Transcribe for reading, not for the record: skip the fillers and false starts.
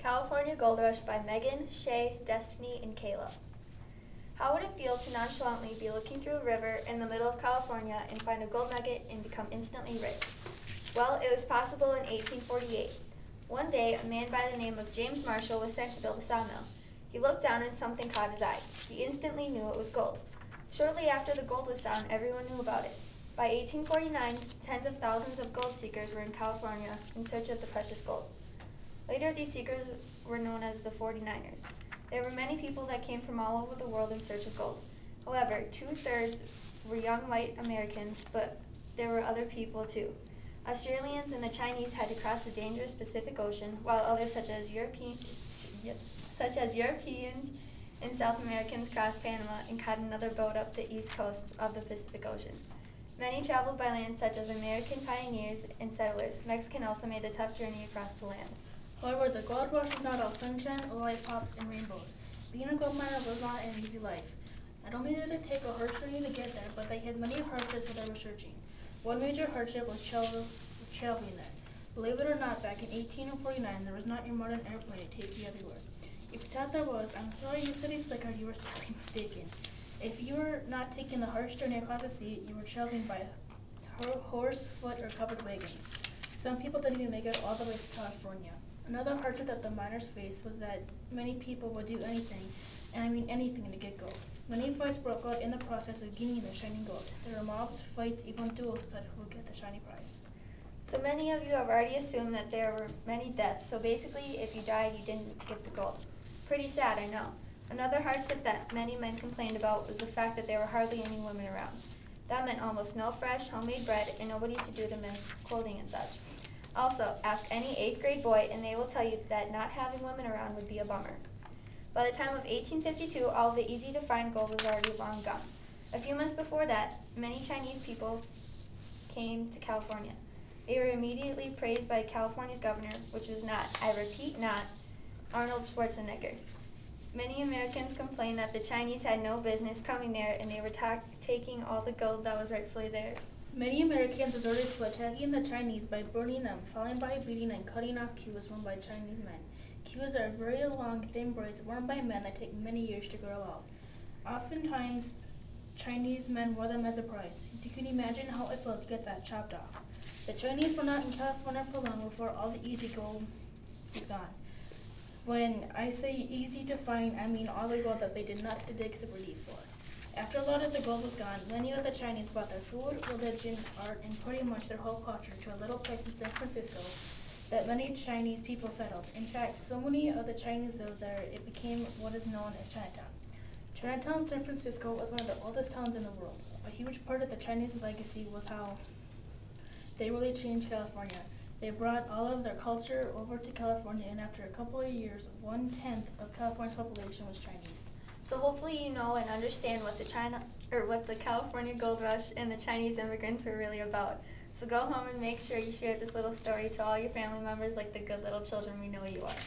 California Gold Rush by Megan, Shay, Destiny, and Kayla. How would it feel to nonchalantly be looking through a river in the middle of California and find a gold nugget and become instantly rich? Well, it was possible in 1848. One day, a man by the name of James Marshall was sent to build a sawmill. He looked down and something caught his eye. He instantly knew it was gold. Shortly after the gold was found, everyone knew about it. By 1849, tens of thousands of gold seekers were in California in search of the precious gold. Later, these seekers were known as the 49ers. There were many people that came from all over the world in search of gold. However, 2/3 were young white Americans, but there were other people too. Australians and the Chinese had to cross the dangerous Pacific Ocean, while others such as Europeans and South Americans crossed Panama and caught another boat up the east coast of the Pacific Ocean. Many traveled by land, such as American pioneers and settlers. Mexican also made the tough journey across the land. However, the gold rush was not all sunshine, lollipops, and rainbows. Being a gold miner was not an easy life. Not only did it take a hard journey to get there, but they had many hardships while they were searching. One major hardship was traveling there. Believe it or not, back in 1849, there was not your modern airplane to take you everywhere. If you thought there was, I'm sorry you silly slicker, you were sadly mistaken. If you were not taking the harsh journey across the sea, you were traveling by horse, foot, or covered wagons. Some people didn't even make it all the way to California. Another hardship that the miners faced was that many people would do anything, and I mean anything, to get gold. Many fights broke out in the process of gaining the shiny gold. There were mobs, fights, even duels to decide who would get the shiny prize. So many of you have already assumed that there were many deaths, so basically if you died, you didn't get the gold. Pretty sad, I know. Another hardship that many men complained about was the fact that there were hardly any women around. That meant almost no fresh, homemade bread and nobody to do the men's clothing and such. Also, ask any 8th grade boy and they will tell you that not having women around would be a bummer. By the time of 1852, all of the easy-to-find gold was already long gone. A few months before that, many Chinese people came to California. They were immediately praised by California's governor, which was not, I repeat not, Arnold Schwarzenegger. Many Americans complained that the Chinese had no business coming there and they were taking all the gold that was rightfully theirs. Many Americans resorted to attacking the Chinese by burning them, followed by beating and cutting off queues worn by Chinese men. Queues are very long, thin braids worn by men that take many years to grow out. Oftentimes, Chinese men wore them as a prize. As you can imagine how it felt to get that chopped off. The Chinese were not in California for long before all the easy gold was gone. When I say easy to find, I mean all the gold that they did not have to dig super deep for. After a lot of the gold was gone, many of the Chinese brought their food, religion, art, and pretty much their whole culture to a little place in San Francisco that many Chinese people settled. In fact, so many of the Chinese lived there, it became what is known as Chinatown. Chinatown, San Francisco was one of the oldest towns in the world. A huge part of the Chinese legacy was how they really changed California. They brought all of their culture over to California, and after a couple of years, 1/10 of California's population was Chinese. So hopefully you know and understand what the California Gold Rush and the Chinese immigrants were really about. So go home and make sure you share this little story to all your family members like the good little children we know you are.